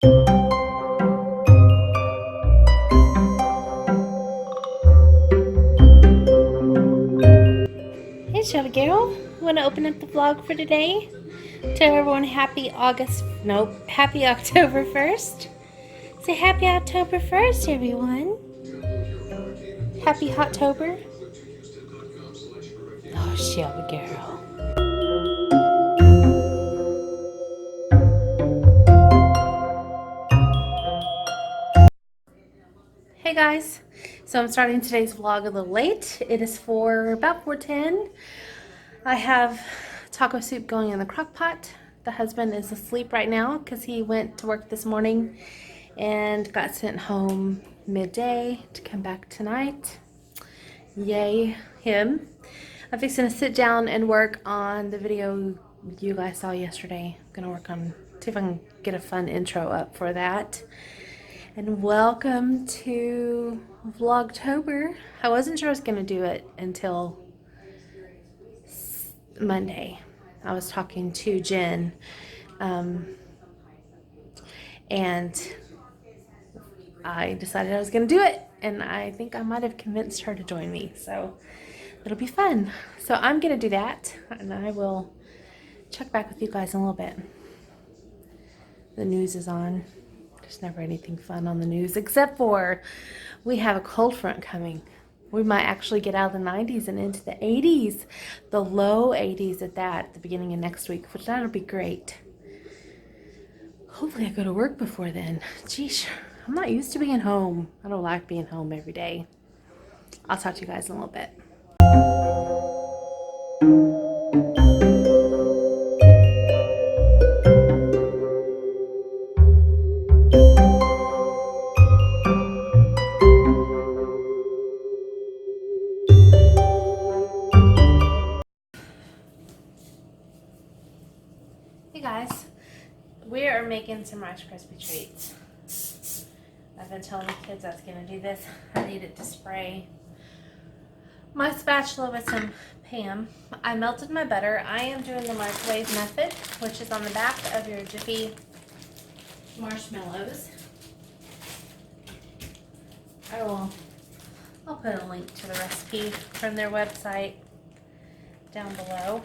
Hey Sheila girl, want to open up the vlog for today? Tell everyone happy happy October 1st. Say happy October 1st, everyone. Happy Hottober. Oh, Sheila girl. Hey guys, so I'm starting today's vlog a little late. It is for about 4:10. I have taco soup going in the crock pot. The husband is asleep right now because he went to work this morning and got sent home midday to come back tonight. Yay him. I'm fixing to sit down and work on the video you guys saw yesterday. I'm gonna work on, see if I can get a fun intro up for that. And welcome to Vlogtober. I wasn't sure I was gonna do it until Monday. I was talking to Jen, and I decided I was gonna do it, and I think I might have convinced her to join me, so it'll be fun. So I'm gonna do that, and I will check back with you guys in a little bit. The news is on. There's never anything fun on the news, except for we have a cold front coming. We might actually get out of the 90s and into the 80s, the low 80s at that, at the beginning of next week, which that'll be great. Hopefully I go to work before then. Geesh, I'm not used to being home. I don't like being home every day. I'll talk to you guys in a little bit. Hey guys, we are making some Rice Krispie treats. I've been telling the kids I was going to do this. I needed to spray my spatula with some Pam. I melted my butter. I am doing the microwave method, which is on the back of your Jiffy marshmallows. I'll put a link to the recipe from their website down below.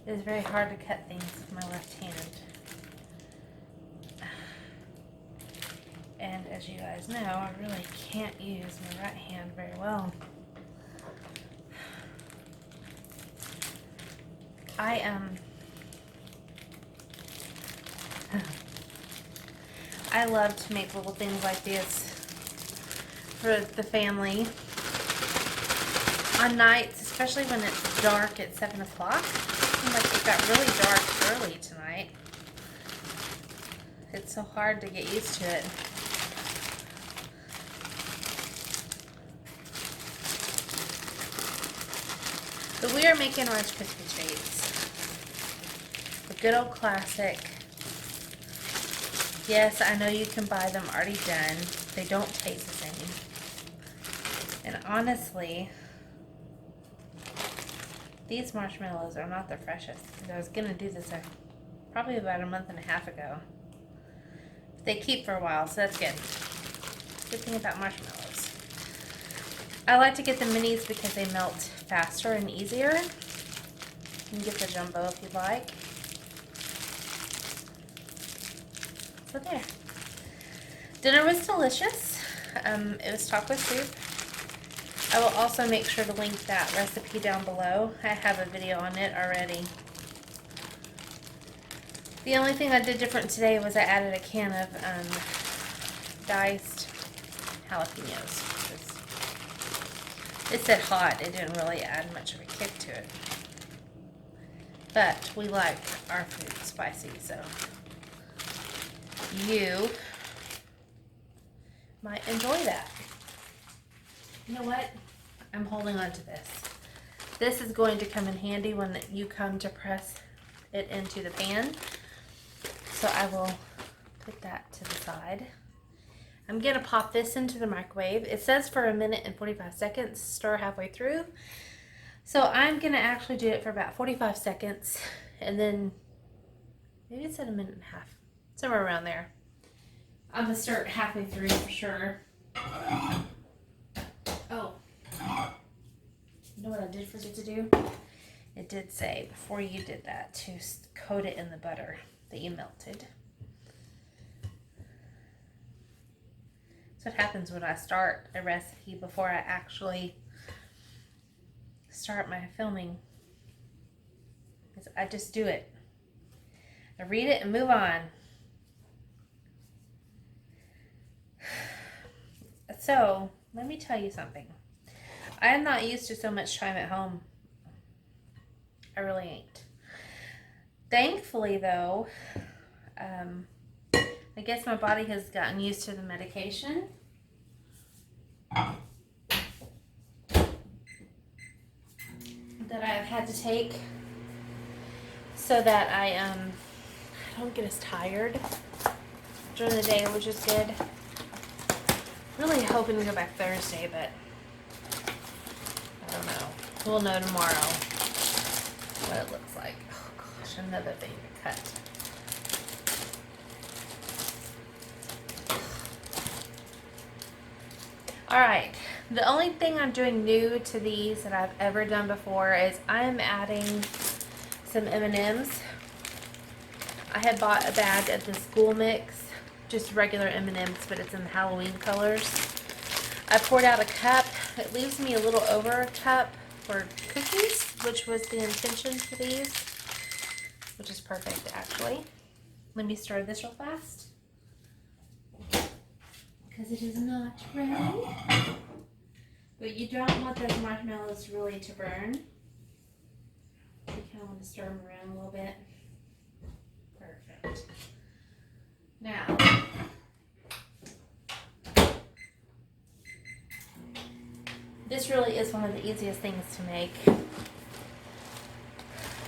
It is very hard to cut things with my left hand. And as you guys know, I really can't use my right hand very well. I love to make little things like this for the family on nights, especially when it's dark at 7 o'clock. Seems like it got really dark early tonight. It's so hard to get used to it. But we are making Rice Krispie treats. The good old classic. Yes, I know you can buy them already done. They don't taste the same. And honestly, these marshmallows are not the freshest. I was going to do this probably about a month and a half ago. They keep for a while, so that's good. Good thing about marshmallows. I like to get the minis because they melt faster and easier. You can get the jumbo if you'd like. So there. Dinner was delicious. It was taco soup. I will also make sure to link that recipe down below. I have a video on it already. The only thing I did different today was I added a can of diced jalapenos. It said hot. It didn't really add much of a kick to it. But we like our food spicy, so you might enjoy that. You know what? I'm holding on to this. This is going to come in handy when you come to press it into the pan. So I will put that to the side. I'm going to pop this into the microwave. It says for 1 minute and 45 seconds, stir halfway through. So I'm going to actually do it for about 45 seconds and then Maybe it said a minute and a half. Somewhere around there. I'm going to start halfway through for sure. Oh. You know what I did forget to do? It did say before you did that to coat it in the butter that you melted. That's what happens when I start a recipe before I actually start my filming. I just do it. I read it and move on. So, let me tell you something. I am not used to so much time at home. I really ain't. Thankfully, though, I guess my body has gotten used to the medication. That I've had to take so that I don't get as tired during the day, which is good. Really hoping to go back Thursday, but I don't know. We'll know tomorrow what it looks like. Oh gosh, another thing to cut. Alright, the only thing I'm doing new to these that I've ever done before is I'm adding some M&Ms. I had bought a bag of the school mix, just regular M&Ms, but it's in Halloween colors. I poured out a cup. It leaves me a little over a cup for cookies, which was the intention for these, which is perfect actually. Let me stir this real fast, because it is not ready. But you don't want those marshmallows really to burn. You kind of want to stir them around a little bit. Perfect. Now, this really is one of the easiest things to make.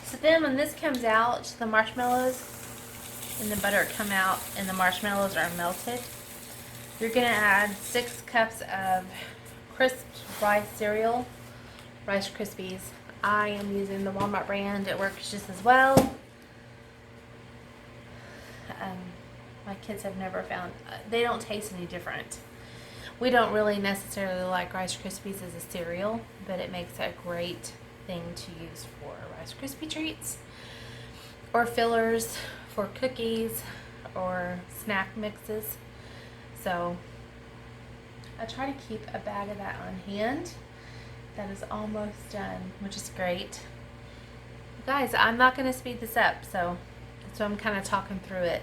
So then when this comes out, the marshmallows and the butter come out and the marshmallows are melted. You're going to add 6 cups of crisp rice cereal, Rice Krispies. I am using the Walmart brand. It works just as well. My kids have never found, they don't taste any different. We don't really necessarily like Rice Krispies as a cereal, but it makes a great thing to use for Rice Krispie treats or fillers for cookies or snack mixes. So I try to keep a bag of that on hand. That is almost done, which is great. Guys, I'm not going to speed this up, so I'm kind of talking through it.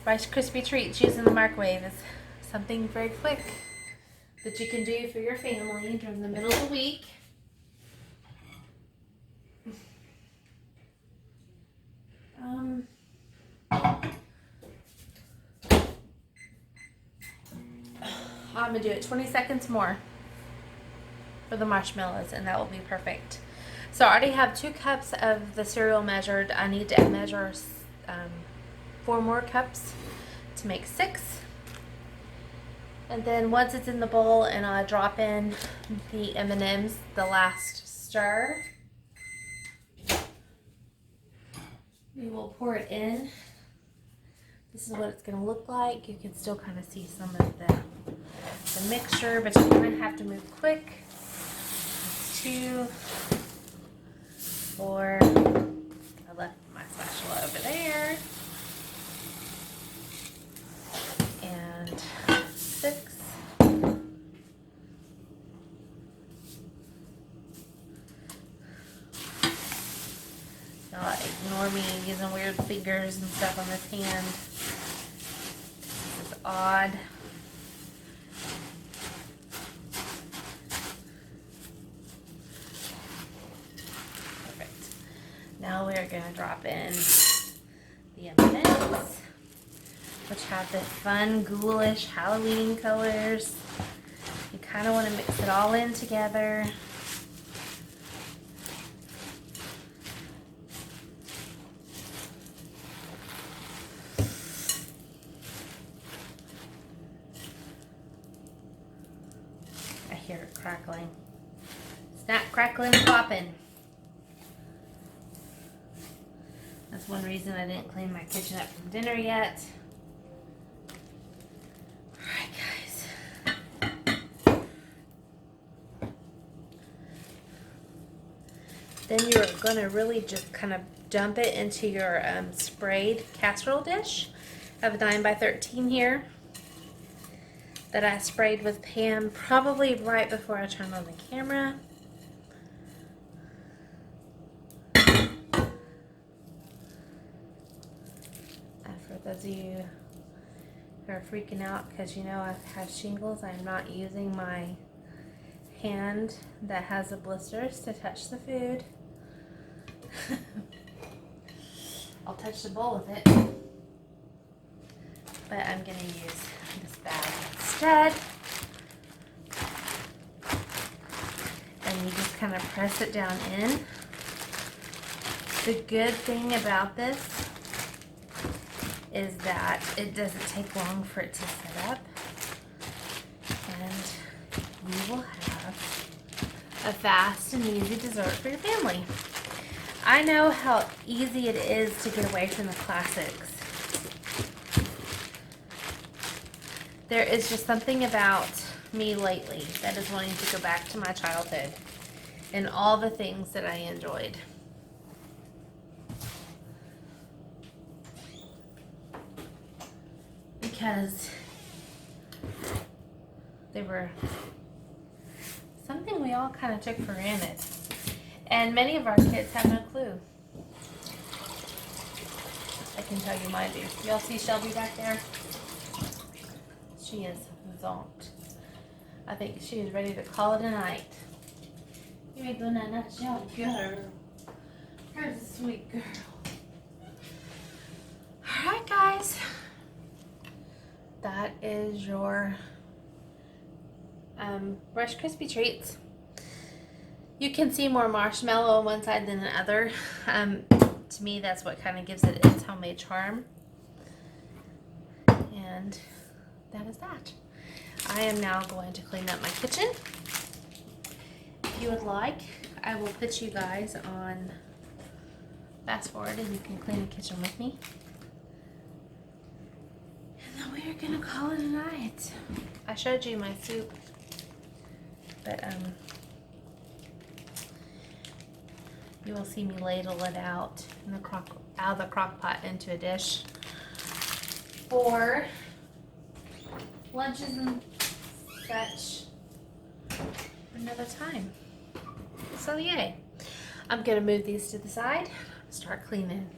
Rice Krispie treats using the microwave is something very quick that you can do for your family during the middle of the week. I'm going to do it 20 seconds more for the marshmallows, and that will be perfect. So I already have 2 cups of the cereal measured. I need to measure 4 more cups to make 6. And then once it's in the bowl and I drop in the M&Ms, the last stir, we will pour it in. This is what it's going to look like. You can still kind of see some of the mixture, but you're going to have to move quick. 2, 4, I left my spatula over there, and 6, ignore me using weird fingers and stuff on this hand. This is odd. Now we're going to drop in the M&Ms, which have the fun, ghoulish Halloween colors. You kind of want to mix it all in together. I hear it crackling. Snap, crackling, popping. That's one reason I didn't clean my kitchen up from dinner yet. Alright, guys. Then you're going to really just kind of dump it into your sprayed casserole dish. I have a 9x13 here that I sprayed with Pam probably right before I turned on the camera. For those of you who are freaking out because you know I have shingles, I'm not using my hand that has the blisters to touch the food. I'll touch the bowl with it, but I'm going to use this bag instead. And you just kind of press it down in. The good thing about this is that it doesn't take long for it to set up, and you will have a fast and easy dessert for your family. I know how easy it is to get away from the classics. There is just something about me lately that is wanting to go back to my childhood and all the things that I enjoyed. Because they were something we all kind of took for granted. And many of our kids have no clue. I can tell you mine do. Y'all see Shelby back there? She is zonked. I think she is ready to call it a night. You ain't doing that Shelby girl. Here's a sweet girl. Alright, guys. That is your Rice Krispie treats. You can see more marshmallow on one side than the other. To me, that's what kind of gives it its homemade charm. And that is that. I am now going to clean up my kitchen. If you would like, I will put you guys on fast forward and you can clean the kitchen with me. And then we are gonna call it a night. I showed you my soup, but you will see me ladle it out in the out of the crock pot into a dish for lunches and such another time. So yay. I'm gonna move these to the side, start cleaning.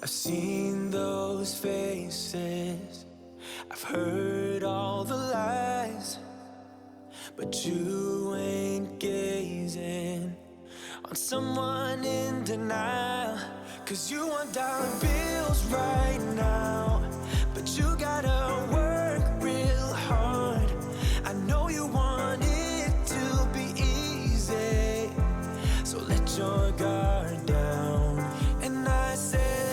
I've seen those faces, I've heard all the lies, but you ain't gazing on someone in denial. 'Cause you want dollar bills right now, but you gotta work real hard. I know you want it to be easy, so let your guard down. And I say,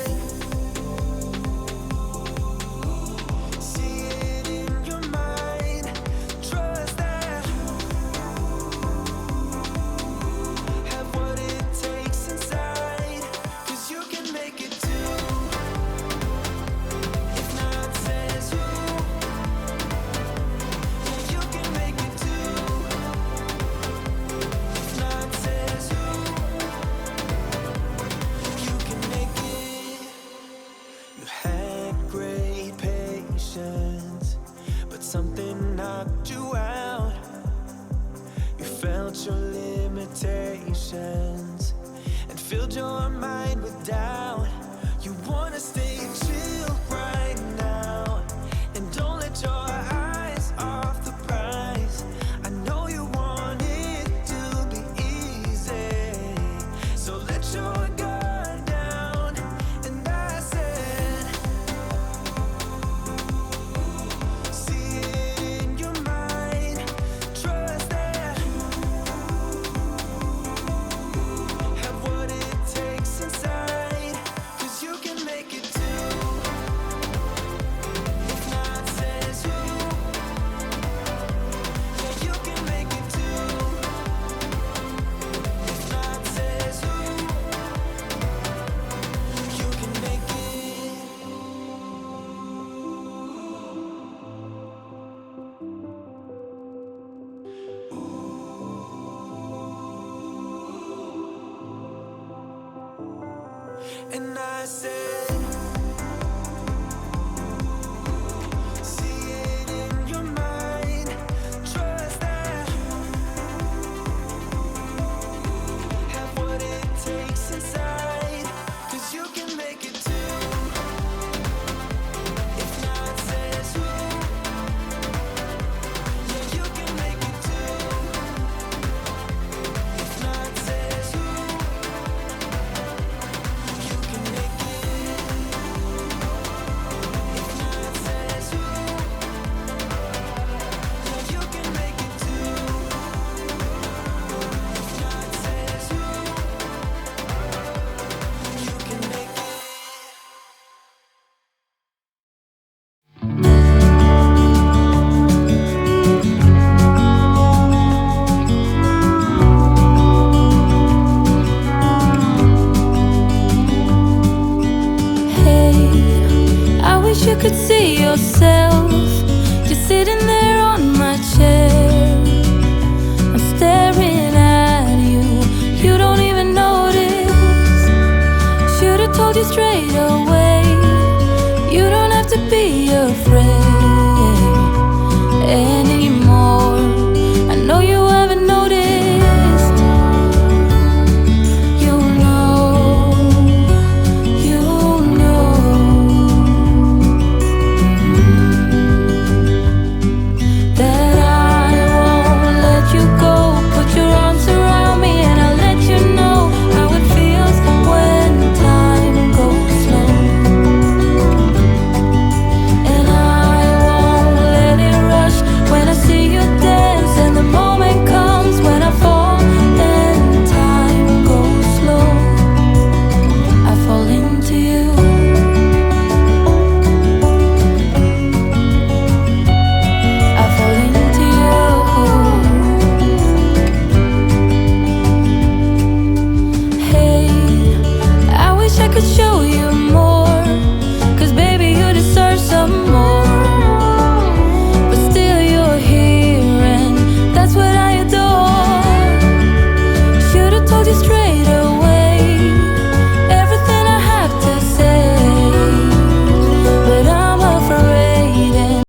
something knocked you out. You felt your limitations and filled your mind with doubt. You wanna stay chill right now and don't let your eyes off the prize. I know you want it to be easy, so let your guard down. And I said, see it in your mind, trust that, have what it takes inside. And I said, see it in your mind, trust that, have what it takes inside, 'cause you can make it too. If not, says who? Yeah, you can make it too. If not, says who? You can make it. If not, says who? Yeah, you can make it too. If not, says who? You can make it. Hey, I wish you could see yourself just sitting there on my chair. I'm staring at you, you don't even notice. Should've told you straight away, you don't have to be afraid.